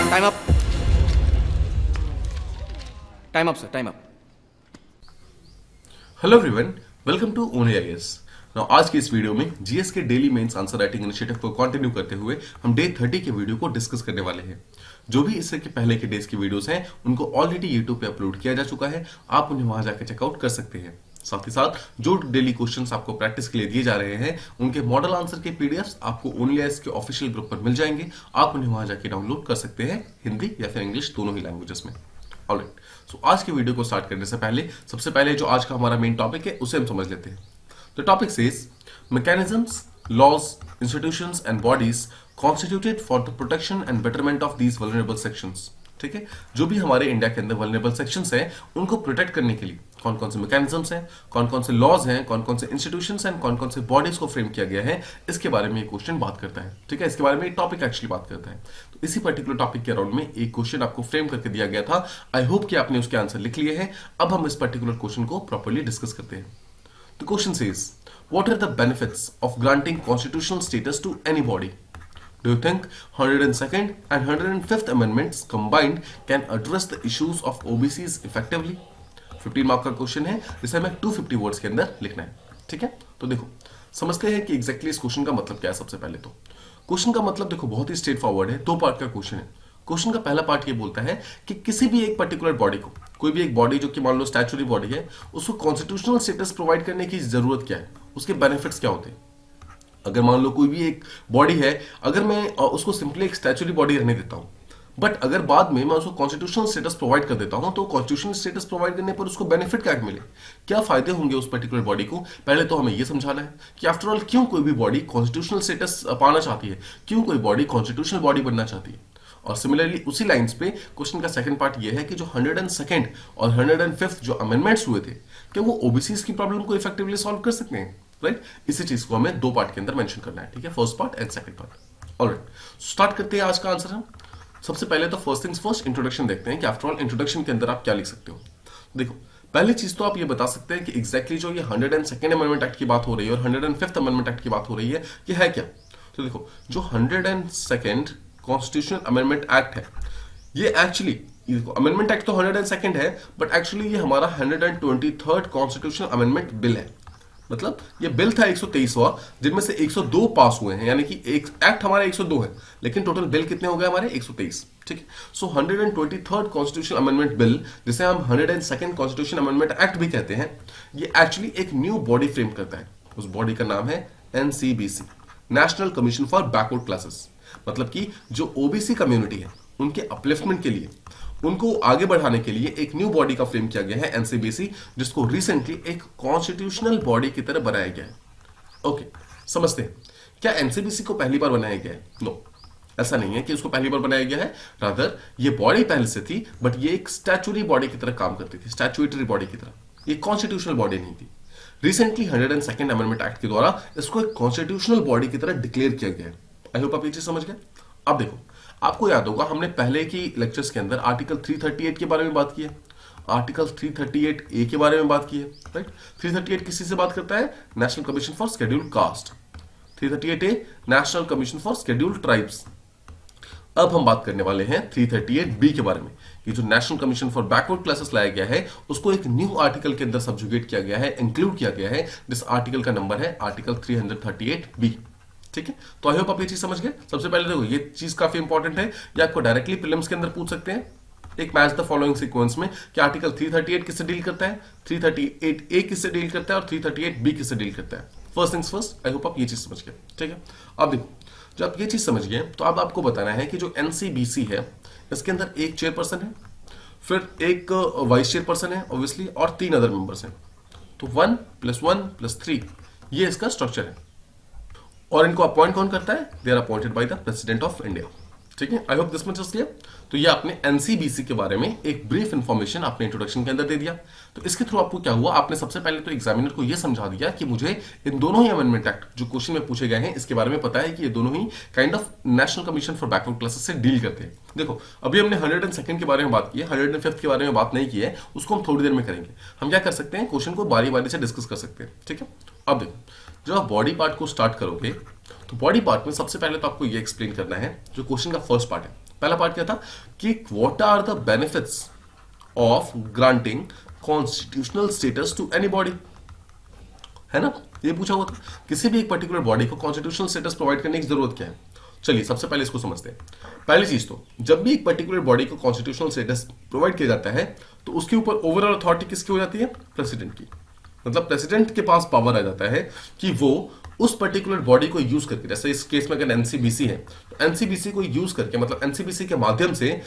Time up. Time up sir, time up. Hello everyone, welcome to only IAS. Now आज की इस video में GS के daily mains answer writing initiative को continue करते हुए हम डे 30 के वीडियो को डिस्कस करने वाले हैं। जो भी इससे के पहले के डेज की वीडियोस हैं उनको ऑलरेडी यूट्यूब पे अपलोड किया जा चुका है, आप उन्हें वहां जाकर चेकआउट कर सकते हैं। साथ ही साथ जो डेली क्वेश्चंस आपको प्रैक्टिस के लिए दिए जा रहे हैं उनके मॉडल आंसर के पीडीएफ्स आपको ओनली आईएएस के ऑफिशियल ग्रुप पर मिल जाएंगे, आप उन्हें वहां जाकर डाउनलोड कर सकते हैं, हिंदी या फिर इंग्लिश दोनों ही लैंग्वेजेस में। ऑलराइट, सो आज की वीडियो को स्टार्ट करने से पहले सबसे पहले जो आज का हमारा मेन टॉपिक है उसे हम समझ लेते हैं। The topic says mechanisms, laws, institutions and bodies constituted for the protection and betterment of these vulnerable sections। ठीक है, जो भी हमारे इंडिया के अंदर वल्नरेबल सेक्शंस हैं उनको प्रोटेक्ट करने के लिए कौन कौन से मैकेनिज्म्स हैं, कौन कौन से लॉज हैं, कौन कौन से इंस्टीट्यूशंस हैं, कौन कौन से बॉडीज को फ्रेम किया गया है, इसके बारे में एक क्वेश्चन बात करता है। ठीक है, इसके बारे में एक टॉपिक एक्चुअली बात करता है। तो इसी पर्टिकुलर टॉपिक के अराउंड में एक क्वेश्चन आपको फ्रेम करके दिया गया था। आई होप कि आपने उसके आंसर लिख लिए हैं। अब हम इस पर्टिकुलर क्वेश्चन को प्रॉपर्ली डिस्कस करते हैं। The question says what are the benefits of granting constitutional status to any body? Do you think 102nd and 105th amendments combined can address the issues of OBCs effectively? 15 mark का question है जिसे हमें 250 words के अंदर लिखना है। ठीक है, तो देखो समझते हैं कि एग्जैक्टली इस क्वेश्चन का मतलब क्या है। सबसे पहले तो क्वेश्चन का मतलब देखो बहुत ही स्ट्रेट फॉरवर्ड है, दो पार्ट का क्वेश्चन है। क्वेश्चन का पहला पार्ट ये बोलता है कि किसी भी एक पर्टिकुलर बॉडी को, कोई भी एक बॉडी जो कि मान लो स्टैच्यूटरी बॉडी है, उसको कॉन्स्टिट्यूशनल स्टेटस प्रोवाइड करने की जरूरत क्या है, उसके बेनिफिट्स क्या होते हैं। अगर मान लो कोई भी एक बॉडी है, अगर मैं उसको सिंपली एक स्टैच्यूटरी बॉडी रहने देता हूं, बट अगर बाद में मैं उसको कॉन्स्टिट्यूशनल स्टेटस प्रोवाइड कर देता हूं, तो कॉन्स्टिट्यूशनल स्टेटस प्रोवाइड करने पर उसको बेनिफिट क्या मिले, क्या फायदे होंगे उस पर्टिकुलर बॉडी को। पहले तो हमें यह समझाना है कि आफ्टर ऑल क्यों कोई भी बॉडी कॉन्स्टिट्यूशनल स्टेटस पाना चाहती है, क्यों कोई बॉडी कॉन्स्टिट्यूशनल बॉडी बनना चाहती है। और सिमिलरली उसी लाइंस पे क्वेश्चन का सेकंड पार्ट ये है कि जो 102nd और 105th जो अमेंडमेंट्स हुए थे, क्या वो ओबीसीज की प्रॉब्लम को इफेक्टिवली सॉल्व कर सकते हैं, राइट। इसी चीज को हमें दो पार्ट के अंदर मेंशन करना है। ठीक है, first part and second part. Alright, start करते हैं आज का आंसर हम। सबसे पहले तो फर्स्ट थिंग्स फर्स्ट, इंट्रोडक्शन देखते हैं कि आफ्टर ऑल इंट्रोडक्शन के अंदर आप क्या लिख सकते हो। देखो पहली चीज तो आप ये बता सकते हैं कि एग्जैक्टली जो ये 102nd अमेंडमेंट एक्ट की बात हो रही है और 105th अमेंडमेंट एक्ट की बात हो रही है, ये है क्या। तो देखो जो 102nd कॉन्स्टिट्यूशनल अमेंडमेंट एक्ट है, ये एक्चुअली अमेंडमेंट एक्ट तो 102nd है, बट एक्चुअली ये हमारा 123rd कॉन्स्टिट्यूशनल अमेंडमेंट बिल है। मतलब ये बिल था 123वां, जिनमें से 102 पास हुए हैं, यानी कि एक एक्ट हमारे 102 है, लेकिन टोटल बिल कितने हो गए हमारे 123। ठीक है, सो 123rd कॉन्स्टिट्यूशनल अमेंडमेंट बिल, जिसे हम 102nd कॉन्स्टिट्यूशनल अमेंडमेंट एक्ट भी कहते हैं, ये एक्चुअली एक न्यू बॉडी फ्रेम करता है। उस बॉडी का नाम है NCBC, national commission for backward classes. मतलब कि जो ओबीसी कम्युनिटी है उनके अपलिफ्टमेंट के लिए, उनको आगे बढ़ाने के लिए एक न्यू बॉडी का फ्रेम किया गया है एनसीबीसी, जिसको रिसेंटली एक कॉन्स्टिट्यूशनल बॉडी की तरह बनाया गया है। ओके, समझते हैं क्या एनसीबीसी को पहली बार बनाया गया है? नो, ऐसा नहीं है कि उसको पहली बार बनाया गया है, रादर ये बॉडी पहले से थी, बट ये एक स्टैच्यूटरी बॉडी की तरह काम करती थी, स्टैच्यूटरी बॉडी की तरह, ये कॉन्स्टिट्यूशनल बॉडी नहीं थी। रिसेंटली 102nd अमेंडमेंट एक्ट के द्वारा इसको एक कॉन्स्टिट्यूशनल बॉडी की तरह डिक्लेयर किया गया है। आई होप आप ये चीज समझ गए। अब देखो आपको याद होगा हमने पहले की लेक्चर्स के अंदर आर्टिकल 338 के बारे में बात की है, आर्टिकल 338 ए के बारे में बात की है, राइट। 338 किसी से बात करता है? National commission for scheduled caste. 338 A national commission for scheduled tribes. अब हम बात करने वाले हैं 338 बी के बारे में, कि जो national commission for backward classes लाया गया है, उसको एक न्यू आर्टिकल के अंदर सब्जुगेट किया गया है, इंक्लूड किया गया है, जिस आर्टिकल का नंबर है आर्टिकल 338 बी। ठीक है, तो आई होप आप ये चीज समझ गए। सबसे पहले देखो ये चीज काफी इंपॉर्टेंट है, ये आपको डायरेक्टली प्रीलिम्स के अंदर पूछ सकते हैं, एक मैच द फॉलोइंग सीक्वेंस में, कि आर्टिकल 338 किससे डील करता है, 338 ए किससे डील करता है और 338 बी किससे डील करता है। First things first, I hope आप ये चीज समझ गए। ठीक है, अब देखो जब आप ये चीज समझ गए तो अब आपको बताना है कि जो एनसीबीसी है इसके अंदर एक चेयरपर्सन है, फिर एक वाइस चेयरपर्सन है ऑब्वियसली, और 3 अदर मेंबर्स हैं। तो 1 + 1 + 3 ये इसका स्ट्रक्चर है। और इनको अपॉइंट कौन करता है? They are appointed by the president of India. ठीक है, I hope this much is clear. तो ये आपने एनसीबीसी के बारे में एक ब्रीफ इंफॉर्मेशन आपने इंट्रोडक्शन के अंदर दे दिया। तो इसके थ्रू आपको क्या हुआ, आपने सबसे पहले तो एग्जामिनर को ये समझा दिया कि मुझे इन दोनों ही अमेंडमेंट एक्ट जो क्वेश्चन में पूछे गए हैं इसके बारे में पता है कि ये दोनों ही kind of national commission for backward classes से डील करते हैं। देखो अभी हमने 102nd के बारे में बात की है, 105th के बारे में बात नहीं की है, उसको हम थोड़ी देर में करेंगे। हम क्या कर सकते हैं, क्वेश्चन को बारी बारी से डिस्कस कर सकते हैं। ठीक है, अब देखो जब आप बॉडी पार्ट को स्टार्ट करोगे तो बॉडी पार्ट में सबसे पहले तो आपको ये एक्सप्लेन करना है, जो क्वेश्चन का फर्स्ट पार्ट है पहला पार्ट क्या था कि what are the benefits of granting constitutional status to any body, है ना, ये पूछा हुआ था किसी भी एक पर्टिकुलर बॉडी को कॉन्स्टिट्यूशनल स्टेटस प्रोवाइड करने की जरूरत क्या है। चलिए सबसे पहले इसको समझते हैं। पहली चीज तो जब भी एक पर्टिकुलर बॉडी को कॉन्स्टिट्यूशनल स्टेटस प्रोवाइड किया जाता है तो उसके ऊपर ओवरऑल अथॉरिटी किसकी हो जाती है, प्रेसिडेंट की। मतलब प्रेसिडेंट के पास पावर आ जाता है कि वो उस पर्टिकुलर बॉडी को यूज करके, जैसे इस केस में अगर एनसीबीसी है तो एनसीबीसी को यूज करके, मतलब एनसीबीसी के माध्यम से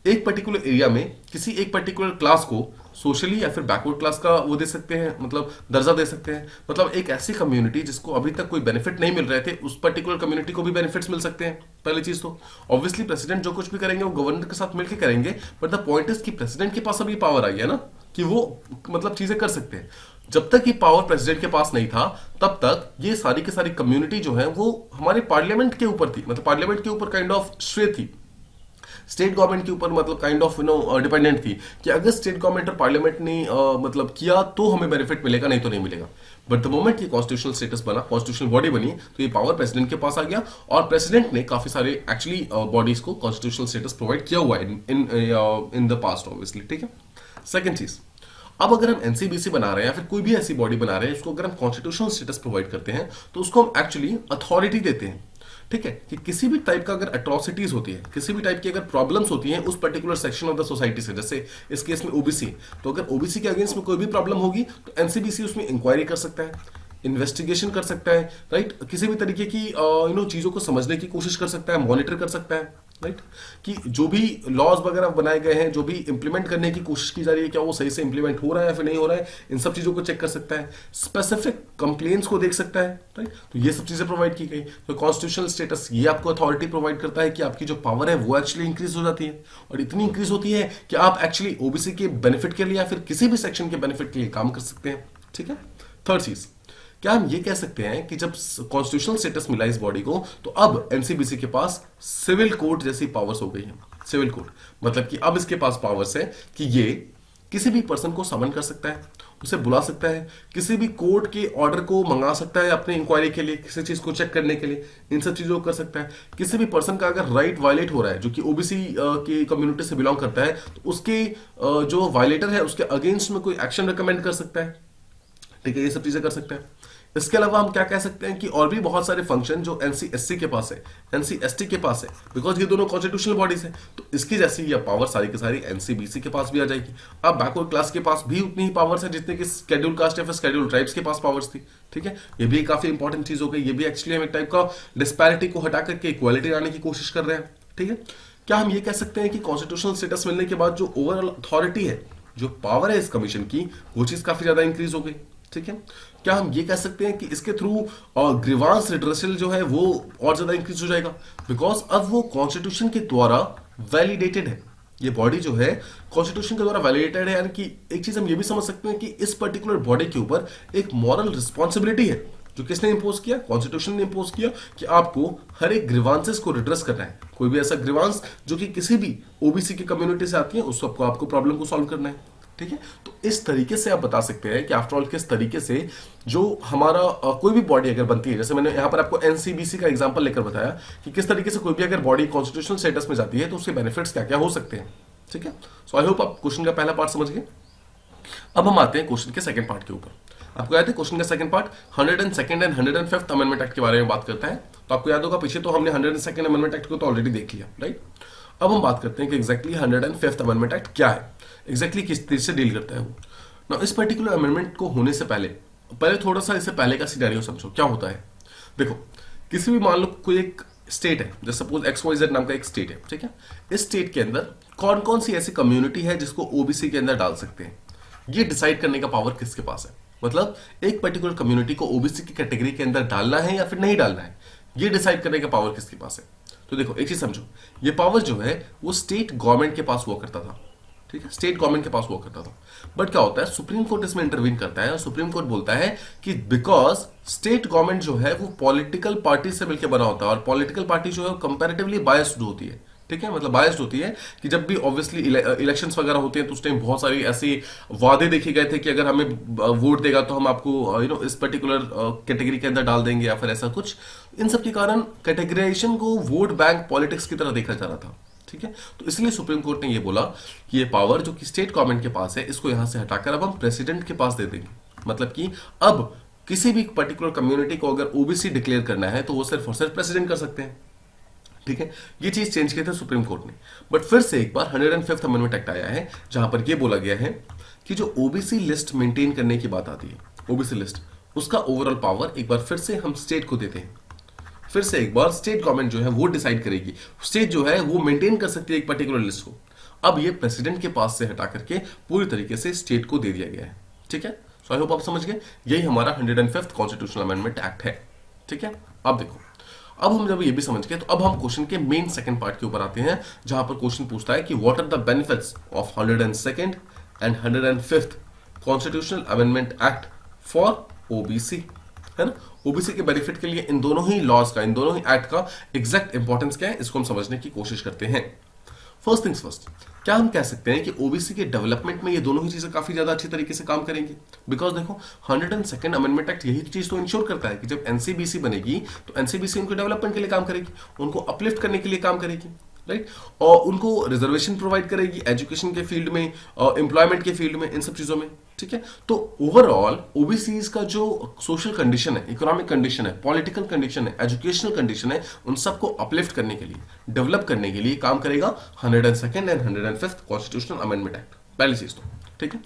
एक पर्टिकुलर एरिया में किसी एक पर्टिकुलर क्लास को सोशली या फिर बैकवर्ड क्लास का वो दे सकते हैं, मतलब दर्जा दे सकते हैं। मतलब एक ऐसी कम्युनिटी जिसको अभी तक कोई बेनिफिट नहीं मिल रहे थे, उस पर्टिकुलर कम्युनिटी को भी बेनिफिट्स मिल सकते हैं। पहली चीज तो ऑब्वियसली प्रेसिडेंट जो कुछ भी करेंगे वो गवर्नर के साथ मिलकर करेंगे, बट द पॉइंट इज कि प्रेसिडेंट के पास अभी पावर आई है ना कि वो मतलब चीजें कर सकते हैं। जब तक ये पावर प्रेसिडेंट के पास नहीं था तब तक ये सारी की सारी कम्युनिटी जो है वो हमारे पार्लियामेंट के ऊपर थी, मतलब पार्लियामेंट के ऊपर काइंड ऑफ श्रेय थी, स्टेट गवर्नमेंट के ऊपर मतलब काइंड ऑफ डिपेंडेंट थी कि अगर स्टेट गवर्नमेंट और पार्लियामेंट ने मतलब किया तो हमें बेनिफिट मिलेगा, नहीं तो नहीं मिलेगा। बट द मोमेंट ये कॉन्स्टिट्यूशनल स्टेटस बना, कॉन्स्टिट्यूशनल बॉडी बनी, तो ये पावर प्रेसिडेंट के पास आ गया और प्रेसिडेंट ने काफी सारे एक्चुअली बॉडीज को कॉन्स्टिट्यूशनल स्टेटस प्रोवाइड किया हुआ है इन द पास्ट ऑब्वियसली, ठीक है। सेकंड चीज, अब अगर हम एनसीबीसी बना रहे हैं या फिर कोई भी ऐसी बॉडी बना रहे हैं उसको अगर हम कॉन्स्टिट्यूशनल स्टेटस प्रोवाइड करते हैं तो उसको हम एक्चुअली अथॉरिटी देते हैं, ठीक है, कि किसी भी टाइप का अगर अट्रॉसिटीज होती है, किसी भी टाइप की अगर प्रॉब्लम्स होती हैं उस particular section of the society से, जैसे इस केस में ओबीसी, तो अगर ओबीसी के अगेंस्ट में कोई भी प्रॉब्लम होगी तो एनसीबीसी उसमें इंक्वायरी कर सकता है, इन्वेस्टिगेशन कर सकता है, राइट, किसी भी तरीके की चीजों को समझने की कोशिश कर सकता है, मॉनिटर कर सकता है, राइट, कि जो भी लॉज वगैरह बनाए गए हैं, जो भी इंप्लीमेंट करने की कोशिश की जा रही है, क्या वो सही से इंप्लीमेंट हो रहा है या फिर नहीं हो रहा है, इन सब चीजों को चेक कर सकता है, स्पेसिफिक कंप्लेंट्स को देख सकता है, राइट। तो ये सब चीजें प्रोवाइड की गई। तो कॉन्स्टिट्यूशनल स्टेटस ये आपको अथॉरिटी प्रोवाइड करता है कि आपकी जो पावर है वो एक्चुअली इंक्रीज हो जाती है, और इतनी इंक्रीज होती है कि आप एक्चुअली ओबीसी के बेनिफिट के लिए या फिर किसी भी सेक्शन के बेनिफिट के लिए काम कर सकते हैं, ठीक है। थर्ड चीज, क्या हम ये कह सकते हैं कि जब कॉन्स्टिट्यूशनल स्टेटस मिला इस बॉडी को तो अब एनसीबीसी के पास सिविल कोर्ट जैसी पावर्स हो गई हैं। सिविल कोर्ट मतलब कि अब इसके पास पावर्स है कि ये किसी भी पर्सन को समन कर सकता है, उसे बुला सकता है, किसी भी कोर्ट के ऑर्डर को मंगा सकता है अपने इंक्वायरी के लिए, किसी चीज को चेक करने के लिए, इन सब चीजों को कर सकता है। किसी भी पर्सन का अगर राइट वायलेट हो रहा है जो कि ओबीसी की कम्युनिटी से बिलोंग करता है तो उसके जो वायलेटर है उसके अगेंस्ट में कोई एक्शन रिकमेंड कर सकता है, ठीक है, ये सब चीजें कर सकते हैं। इसके अलावा हम क्या कह सकते हैं कि और भी बहुत सारे फंक्शन जो एनसीएससी के पास है, एनसीएसटी के पास है, बिकॉज ये दोनों कॉन्स्टिट्यूशनल बॉडीज है, तो इसकी जैसी ये पावर सारी की सारी एनसीबीसी के पास भी आ जाएगी। अब बैकवर्ड क्लास के पास भी उतनी ही पावर्स है जितने कि शेड्यूल कास्ट या फिर शेड्यूल ट्राइब्स के पास पावर्स थी, ठीक है। ये भी काफी इंपॉर्टेंट चीज हो गई। ये भी एक्चुअली हम एक टाइप का डिस्पैरिटी को हटा करके इक्वालिटी लाने की कोशिश कर रहे हैं, ठीक है। क्या हम ये कह सकते हैं कि कॉन्स्टिट्यूशनल स्टेटस मिलने के बाद जो ओवरऑल अथॉरिटी है, जो पावर है इस कमीशन की, वो चीज काफी ज्यादा इंक्रीज हो गई, ठीक है। क्या हम ये कह सकते हैं कि इसके थ्रू ग्रीवांस रिड्रेसल जो है वो और ज्यादा इंक्रीज हो जाएगा, बिकॉज अब वो कॉन्स्टिट्यूशन के द्वारा वैलिडेटेड है, ये बॉडी जो है कॉन्स्टिट्यूशन के द्वारा वैलिडेटेड है। यानी कि एक चीज हम ये भी समझ सकते हैं कि इस पर्टिकुलर बॉडी के ऊपर एक मॉरल रिस्पॉन्सिबिलिटी है जो किसने इंपोज किया, कॉन्स्टिट्यूशन ने इंपोज किया, कि आपको हर एक ग्रीवांसेस को रिड्रेस करना है। कोई भी ऐसा ग्रीवांस जो कि किसी भी ओबीसी की कम्युनिटी से आती है उस सबको आपको प्रॉब्लम को सॉल्व करना है, ठीक है। तो इस तरीके से आप बता सकते हैं कि आफ्टर ऑल किस तरीके से जो हमारा कोई भी बॉडी अगर बनती है, जैसे मैंने यहां पर आपको एनसीबीसी का एग्जांपल लेकर बताया कि किस तरीके से कोई भी अगर बॉडी कॉन्स्टिट्यूशनल स्टेटस में जाती है तो उसके बेनिफिट्स क्या क्या हो सकते हैं, ठीक है। सो आई होप आप क्वेश्चन का पहला पार्ट समझ गए। अब हम आते हैं क्वेश्चन के सेकंड पार्ट के ऊपर। आपको याद है क्वेश्चन का second part 102nd and 105th amendment act के बारे में बात करता है। तो आपको याद होगा पीछे तो हमने 102nd अमेंडमेंट एक्ट को तो ऑलरेडी देख लिया, राइट। अब हम बात करते हैं कि एग्जैक्टली 105th अमेंडमेंट एक्ट क्या है, एग्जैक्टली किस तरीके से डील करता है वो ना। इस पर्टिकुलर अमेंडमेंट को होने से पहले थोड़ा सा इससे पहले का सिनेरियो समझो क्या होता है। देखो, किसी भी मान लो कोई एक स्टेट है, जैसे सपोज XYZ नाम का एक स्टेट है, ठीक है। इस स्टेट के अंदर कौन कौन सी ऐसी कम्युनिटी है जिसको ओबीसी के अंदर डाल सकते हैं, ये डिसाइड करने का पावर किसके पास है। मतलब एक पर्टिकुलर कम्युनिटी को ओबीसी की कैटेगरी के अंदर डालना है या फिर नहीं डालना है, ये डिसाइड करने का पावर किसके पास है। तो देखो एक चीज समझो, ये पावर जो है वो स्टेट गवर्नमेंट के पास हुआ करता था, ठीक है, स्टेट गवर्नमेंट के पास हुआ करता था। बट क्या होता है, सुप्रीम कोर्ट इसमें इंटरवीन करता है और सुप्रीम कोर्ट बोलता है कि बिकॉज स्टेट गवर्नमेंट जो है वो पॉलिटिकल पार्टी से मिलकर बना होता है और पॉलिटिकल पार्टी जो है कंपैरेटिवली बायस्ड होती है, ठीक है, मतलब बायस्ड होती है कि जब भी ऑब्वियसली इलेक्शंस वगैरह होते हैं तो उस टाइम बहुत सारी ऐसे वादे देखे गए थे कि अगर हमें वोट देगा तो हम आपको इस पर्टिकुलर कैटेगरी के अंदर डाल देंगे या फिर ऐसा कुछ। इन सब के कारण कैटेगराइजेशन को वोट बैंक पॉलिटिक्स की तरह देखा जा रहा था, ठीक है, तो इसलिए सुप्रीम कोर्ट ने ये बोला कि ये पावर जो कि स्टेट गवर्नमेंट के पास है, इसको यहां से हटाकर अब हम प्रेसिडेंट के पास दे देंगे। मतलब कि अब किसी भी पर्टिकुलर कम्युनिटी को अगर ओबीसी डिक्लेयर करना है तो वो सिर्फ और सिर्फ प्रेसिडेंट कर सकते हैं। ठीक है, ये चीज चेंज की थी सुप्रीम कोर्ट ने। बट फिर से एक बार 105th अमेंडमेंट एक्ट आया है जहां पर यह बोला गया है कि जो ओबीसी लिस्ट मेंटेन करने की बात आती है, ओबीसी लिस्ट, उसका ओवरऑल पावर एक बार फिर से हम स्टेट को देते हैं। फिर से एक बार स्टेट गवर्नमेंट जो है वो डिसाइड करेगी, स्टेट जो है वो मेंटेन कर सकती है एक पर्टिकुलर लिस्ट को। अब ये प्रेसिडेंट के पास से हटा करके पूरी तरीके से स्टेट को दे दिया गया है। ठीक है, सो आई होप आप समझ गए, यही हमारा 105th कॉन्स्टिट्यूशनल अमेंडमेंट एक्ट है। ठीक है, अब देखो, अब हम जब ये भी समझ गए तो अब हम क्वेश्चन के मेन सेकंड पार्ट के ऊपर आते हैं, जहां पर क्वेश्चन पूछता है कि what are the benefits of 102nd and 105th constitutional amendment act for OBC, है ना। ओबीसी के बेनिफिट के लिए इन दोनों ही लॉज का, इन दोनों ही एक्ट का एग्जैक्ट इंपॉर्टेंस क्या है, इसको हम समझने की कोशिश करते हैं। फर्स्ट थिंग्स फर्स्ट, क्या हम कह सकते हैं कि ओबीसी के डेवलपमेंट में ये दोनों ही चीजें काफी ज्यादा अच्छी तरीके से काम करेंगे? बिकॉज देखो 102nd अमेंडमेंट एक्ट यही चीज तो इंश्योर करता है कि जब एनसीबीसी बनेगी तो एनसीबीसी उनके डेवलपमेंट के लिए काम करेगी, उनको अपलिफ्ट करने के लिए काम करेगी, राइट, और उनको रिजर्वेशन प्रोवाइड करेगी एजुकेशन के फील्ड में, एम्प्लॉयमेंट के फील्ड में, इन सब चीजों में। ठीक है, तो ओवरऑल ओबीसीज का जो सोशल कंडीशन है, इकोनॉमिक कंडीशन है, पॉलिटिकल कंडीशन है, एजुकेशनल कंडीशन है, उन सबको अपलिफ्ट करने के लिए, डेवलप करने के लिए काम करेगा 102nd and 105th constitutional amendment act. पहली चीज तो ठीक है।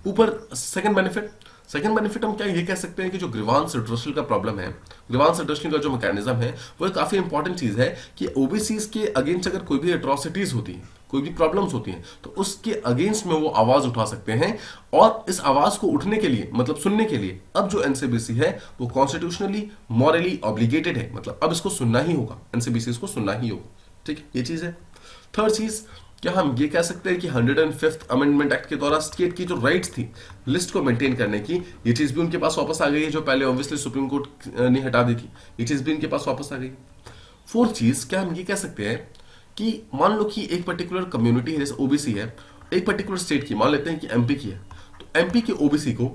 ऊपर सेकंड बेनिफिट हम क्या ये कह सकते हैं कि जो ग्रीवांस रिड्रेसल का प्रॉब्लम है, ग्रीवांस रिड्रेसल का जो मैकेनिज्म है, वो काफी इंपॉर्टेंट चीज है कि ओबीसीज के अगेंस्ट अगर कोई भी एट्रोसिटीज होती है, कोई भी प्रॉब्लम्स होती हैं, तो उसके अगेंस्ट में वो आवाज उठा सकते हैं। और इस आवाज को उठने के लिए, मतलब सुनने के लिए, अब जो एनसीबीसी है वो कॉन्स्टिट्यूशनली मॉरली ऑब्लिगेटेड है, मतलब अब इसको सुनना ही होगा, एनसीबीसी इसको सुनना ही होगा। ठीक है, ये चीज है। थर्ड चीज, क्या हम ये कह सकते हैं कि 105th अमेंडमेंट एक्ट के द्वारा स्टेट की जो राइट्स थी लिस्ट को मेंटेन करने की, ये चीज भी उनके पास वापस आ गई है, जो पहले ऑब्वियसली सुप्रीम कोर्ट ने हटा दी थी, ये चीज भी इनके पास वापस आ गई। फोर्थ चीज, क्या हम ये कह सकते हैं कि मान लो कि एक पर्टिकुलर कम्युनिटी है, जैसे ओबीसी है, एक पर्टिकुलर स्टेट की, मान लेते हैं कि एमपी की है, तो एमपी के ओबीसी को,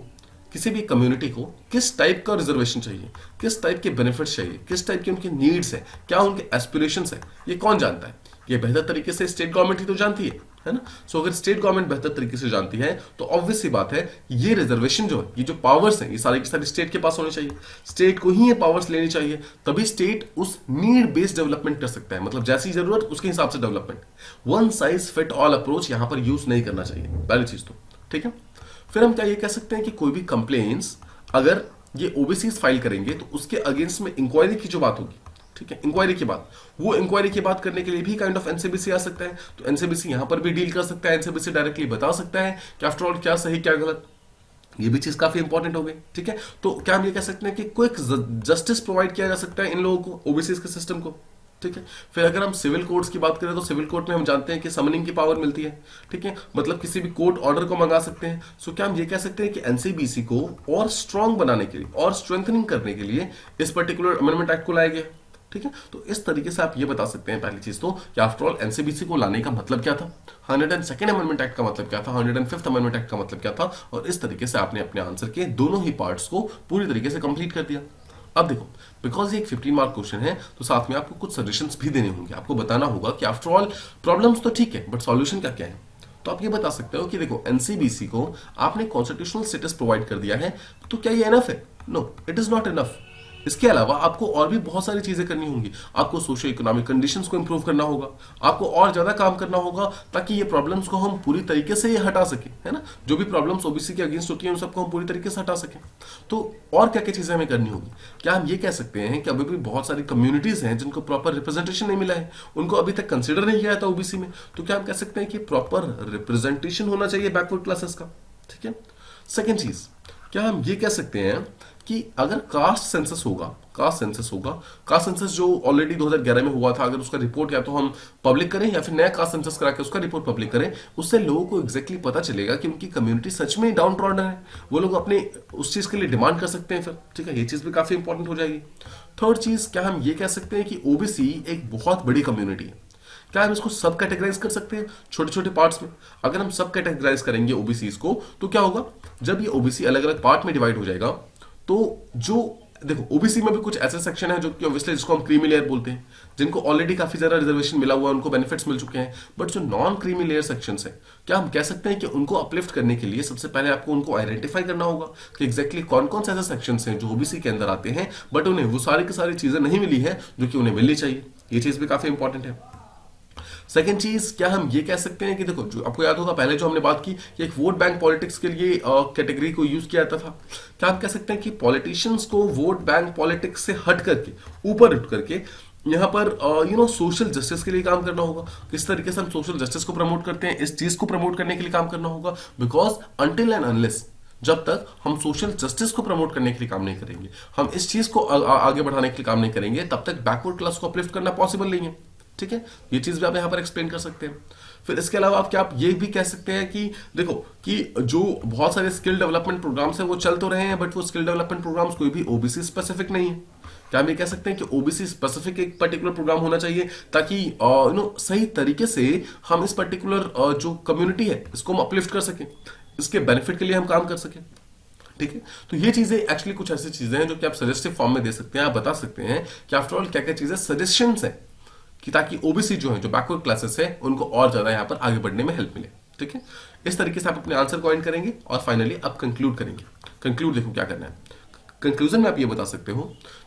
किसी भी कम्युनिटी को किस टाइप का रिजर्वेशन चाहिए, किस टाइप के बेनिफिट्स चाहिए, किस टाइप के उनके नीड्स है, क्या उनके एस्पिरेशंस है, ये कौन जानता है? ये बेहतर तरीके से स्टेट गवर्नमेंट ही तो जानती है ना। सो अगर स्टेट गवर्नमेंट बेहतर तरीके से जानती है तो ऑब्वियस सी बात है ये रिजर्वेशन जो है, ये जो पावर्स हैं, ये सारी की सारी स्टेट के पास होनी चाहिए, स्टेट को ही ये पावर्स लेनी चाहिए, तभी स्टेट उस नीड बेस्ड डेवलपमेंट कर सकता है, मतलब जैसी जरूरत उसके हिसाब से development. One size fit all approach यहां पर यूज नहीं करना चाहिए, पहली चीज तो ठीक है। फिर हम क्या ये कह सकते हैं कि कोई भी कंप्लेंट्स अगर ये ओबीसीज फाइल करेंगे तो उसके अगेंस्ट में इंक्वायरी की जो बात होगी, ठीक है, इंक्वायरी की बात, वो इंक्वायरी की बात करने के लिए भी काइंड ऑफ एनसीबीसी आ सकता है, तो एनसीबीसी यहां पर भी डील कर सकता है, एनसीबीसी डायरेक्टली बता सकता है कि आफ्टर ऑल क्या सही क्या गलत, ये भी चीज काफी इंपॉर्टेंट हो गई। ठीक है, तो क्या हम ये कह सकते हैं कि क्विक जस्टिस प्रोवाइड किया जा सकता है इन लोगों को, ओबीसी के सिस्टम को। ठीक है, फिर अगर हम सिविल कोर्ट्स की बात करें तो सिविल कोर्ट में हम जानते हैं कि समनिंग की पावर मिलती है। ठीक है, मतलब किसी भी कोर्ट ऑर्डर को मंगा सकते हैं। सो क्या हम ये कह सकते हैं कि एनसीबीसी को और स्ट्रांग बनाने के लिए और स्ट्रेंथनिंग करने के लिए इस पर्टिकुलर अमेंडमेंट एक्ट को लाया गया। ठीक है, तो इस तरीके से आप ये बता सकते हैं पहली चीज तो कि आफ्टर ऑल एनसीबीसी को लाने का मतलब क्या था, 102nd अमेंडमेंट एक्ट का मतलब क्या था, 105th अमेंडमेंट एक्ट का मतलब क्या था, और इस तरीके से आपने अपने आंसर के दोनों ही पार्ट्स को पूरी तरीके से कंप्लीट कर दिया। अब देखो, बिकॉज ये एक 15 मार्क क्वेश्चन है तो साथ में आपको कुछ सजेशंस भी देने होंगे, आपको बताना होगा कि आफ्टर ऑल प्रॉब्लम्स तो ठीक है बट सॉल्यूशन क्या क्या है। तो आप ये बता सकते हो कि देखो एनसीबीसी को आपने कॉन्स्टिट्यूशनल स्टेटस प्रोवाइड कर दिया है, तो क्या ये एनफ है? No, it is not enough. इसके अलावा आपको और भी बहुत सारी चीजें करनी होंगी, आपको सोशियो इकोनॉमिक कंडीशंस को इंप्रूव करना होगा, आपको और ज्यादा काम करना होगा ताकि ये प्रॉब्लम्स को हम पूरी तरीके से ये हटा सकें, है ना। जो भी प्रॉब्लम्स ओबीसी के अगेंस्ट होती हैं उन सबको हम पूरी तरीके से हटा सकें। तो और क्या क्या चीजें हमें करनी होगी? क्या हम ये कह सकते हैं कि अभी भी बहुत सारी कम्युनिटीज हैं जिनको प्रॉपर रिप्रेजेंटेशन नहीं मिला है, उनको अभी तक कंसिडर नहीं किया था ओबीसी में, तो क्या हम कह सकते हैं कि प्रॉपर रिप्रेजेंटेशन होना चाहिए बैकवर्ड क्लासेस का। ठीक है, सेकेंड चीज, क्या हम ये कह सकते हैं कि अगर कास्ट सेंसस होगा, कास्ट सेंसस जो ऑलरेडी 2011 में हुआ था, अगर उसका रिपोर्ट या तो हम पब्लिक करें या फिर नया कास्ट सेंसस करा के उसका रिपोर्ट पब्लिक करें, उससे लोगों को एग्जैक्टली पता चलेगा कि उनकी कम्युनिटी सच में डाउन ट्रॉडन है, वो लोग अपने उस चीज के लिए डिमांड कर सकते हैं फिर। ठीक है, ये चीज भी काफी इंपॉर्टेंट हो जाएगी। थर्ड चीज, क्या हम ये कह सकते हैं कि ओबीसी एक बहुत बड़ी कम्युनिटी है, क्या हम इसको सब कैटेगराइज कर सकते हैं छोटे छोटे पार्ट्स में? अगर हम सब कैटेगराइज करेंगे ओबीसी को तो क्या होगा, जब ये ओबीसी अलग अलग पार्ट में डिवाइड हो जाएगा तो जो देखो ओबीसी में भी कुछ ऐसे सेक्शन है जो कि ऑब्वियसली जिसको हम क्रीमी लेयर बोलते हैं, जिनको ऑलरेडी काफी ज्यादा रिजर्वेशन मिला हुआ है, उनको बेनिफिट्स मिल चुके हैं। बट जो नॉन क्रीमी लेयर सेक्शंस है, क्या हम कह सकते हैं कि उनको अपलिफ्ट करने के लिए सबसे पहले आपको उनको आइडेंटिफाई करना होगा कि एग्जैक्टली कौन कौन से ऐसे सेक्शंस हैं जो ओबीसी के अंदर आते हैं बट उन्हें वो सारी की सारी चीजें नहीं मिली है जो कि उन्हें मिलनी चाहिए। ये चीज भी काफी इंपॉर्टेंट है। सेकेंड चीज, क्या हम ये कह सकते हैं कि देखो, जो आपको याद होगा पहले जो हमने बात की कि एक वोट बैंक पॉलिटिक्स के लिए कैटेगरी को यूज किया जाता था, क्या आप कह सकते हैं कि पॉलिटिशियंस को वोट बैंक पॉलिटिक्स से हट करके, ऊपर उठ करके यहाँ पर सोशल जस्टिस के लिए काम करना होगा। किस तरीके से हम सोशल जस्टिस को प्रमोट करते हैं, इस चीज को प्रमोट करने के लिए काम करना होगा। बिकॉज अनटिल एंड अनलेस, जब तक हम सोशल जस्टिस को प्रमोट करने के लिए काम नहीं करेंगे, हम इस चीज को आगे बढ़ाने के लिए काम नहीं करेंगे, तब तक बैकवर्ड क्लास को अपलिफ्ट करना पॉसिबल नहीं है। ठीक है, ये चीज भी आप यहां पर एक्सप्लेन कर सकते हैं। फिर इसके अलावा आप ये भी कह सकते हैं कि देखो कि जो बहुत सारे स्किल डेवलपमेंट प्रोग्राम्स हैं वो चल तो रहे हैं, बट वो स्किल डेवलपमेंट प्रोग्राम्स कोई भी ओबीसी स्पेसिफिक नहीं है। क्या हम ये कह सकते हैं कि ओबीसी स्पेसिफिक एक पर्टिकुलर प्रोग्राम होना चाहिए ताकि सही तरीके से हम इस पर्टिकुलर जो कम्युनिटी है इसको हम अपलिफ्ट कर सकें, इसके बेनिफिट के लिए हम काम कर सकें। ठीक है, तो ये चीजें एक्चुअली कुछ ऐसी चीजें हैं जो कि आप सजेस्टिव फॉर्म में दे सकते हैं। आप बता सकते हैं कि आफ्टर ऑल क्या क्या चीजें सजेशंस हैं कि ताकि ओबीसी जो है, जो बैकवर्ड क्लासेस है, उनको और ज्यादा यहाँ पर आगे बढ़ने में हेल्प मिले। ठीक है, इस तरीके से आप अपने आंसर को एंड करेंगे और फाइनली आप कंक्लूड करेंगे। कंक्लूड देखो क्या करना है। कंक्लूजन में आप ये बता सकते हो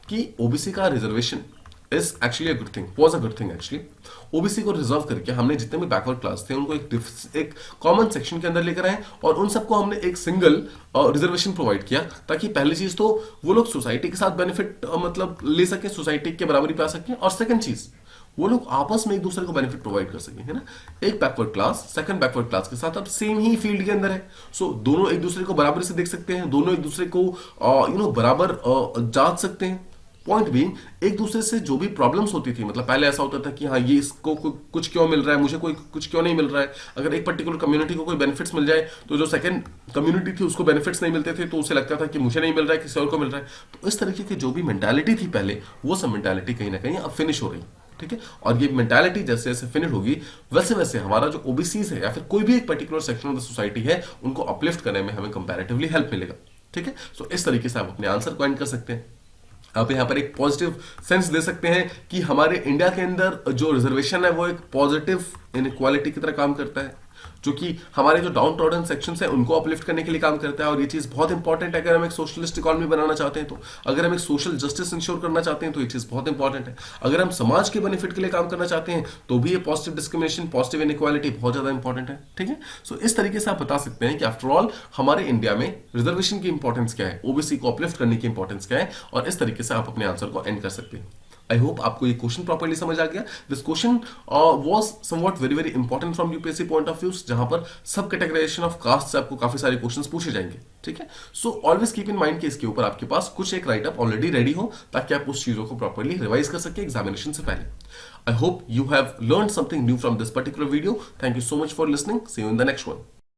कि ओबीसी का reservation is actually a good thing, was a good thing actually. OBC को रिजर्व करके हमने जितने भी बैकवर्ड क्लास थे उनको एक कॉमन सेक्शन के अंदर लेकर आए और उन सबको हमने एक सिंगल रिजर्वेशन प्रोवाइड किया, ताकि पहली चीज तो वो लोग सोसाइटी के साथ बेनिफिट मतलब ले सके, सोसाइटी के बराबरी पे आ सके, और सेकंड चीज वो लोग आपस में एक दूसरे को बेनिफिट प्रोवाइड कर सके, है ना। एक backward class second backward class के साथ अब सेम ही फील्ड के अंदर है, सो दोनों एक दूसरे को बराबरी से देख सकते हैं, दोनों एक दूसरे को बराबर जांच सकते हैं। पॉइंट भी, एक दूसरे से जो भी प्रॉब्लम्स होती थी, मतलब पहले ऐसा होता था कि हाँ ये इसको कुछ क्यों मिल रहा है, मुझे कोई कुछ क्यों नहीं मिल रहा है। अगर एक पर्टिकुलर कम्युनिटी को कोई बेनिफिट्स मिल जाए तो जो सेकंड कम्युनिटी थी उसको बेनिफिट्स नहीं मिलते थे, तो उसे लगता था कि मुझे नहीं मिल रहा है, किसी और को मिल रहा है। तो इस तरीके की जो भी मेंटालिटी थी पहले, वो सब मेंटालिटी कहीं ना कहीं अब फिनिश हो रही। ठीक है, और ये मेंटालिटी जैसे जैसे फिनिश होगी वैसे वैसे हमारा जो ओबीसीज है या फिर कोई भी एक particular section of the society है, उनको अपलिफ्ट करने में हमें कंपैरेटिवली हेल्प मिलेगा। ठीक है, सो इस तरीके से आप अपने आंसर को एंड कर सकते हैं। आप यहाँ पर एक पॉजिटिव सेंस दे सकते हैं कि हमारे इंडिया के अंदर जो रिजर्वेशन है वो एक पॉजिटिव इनइक्वालिटी की तरह काम करता है, जो कि हमारे जो डाउन ट्रॉडन सेक्शंस हैं उनको अपलिफ्ट करने के लिए काम करता है। और ये चीज बहुत इंपॉर्टेंट है अगर हम एक सोशलिस्ट इकोनॉमी बनाना चाहते हैं, तो अगर हम एक सोशल जस्टिस इंश्योर करना चाहते हैं तो ये चीज बहुत इंपॉर्टेंट है। अगर हम समाज के बेनिफिट के लिए काम करना चाहते हैं तो भी ये पॉजिटिव डिस्क्रिमिनेशन, पॉजिटिव इनइक्वालिटी बहुत ज्यादा इंपॉर्टेंट है। ठीक है, सो इस तरीके से आप बता सकते हैं कि आफ्टर ऑल हमारे इंडिया में रिजर्वेशन की इंपॉर्टेंस क्या है, ओबीसी को अपलिफ्ट करने की इंपॉर्टेंस क्या है, और इस तरीके से आप अपने आंसर को एंड कर सकते हैं। आई होप आपको ये क्वेश्चन प्रॉपर्ली समझ आ गया। This question was somewhat very very important from UPSC point of view, जहां पर सब कैटेगराइजेशन ऑफ कास्ट से आपको काफी सारे क्वेश्चंस पूछे जाएंगे। ठीक है, so always keep in mind कि इसके ऊपर आपके पास कुछ एक राइट अप ऑलरेडी रेडी हो, ताकि आप उस चीजों को प्रॉपर्ली रिवाइज कर सके एग्जामिनेशन से पहले। I hope you have learn something new from this particular video. Thank you so much for listening. See you in the next one.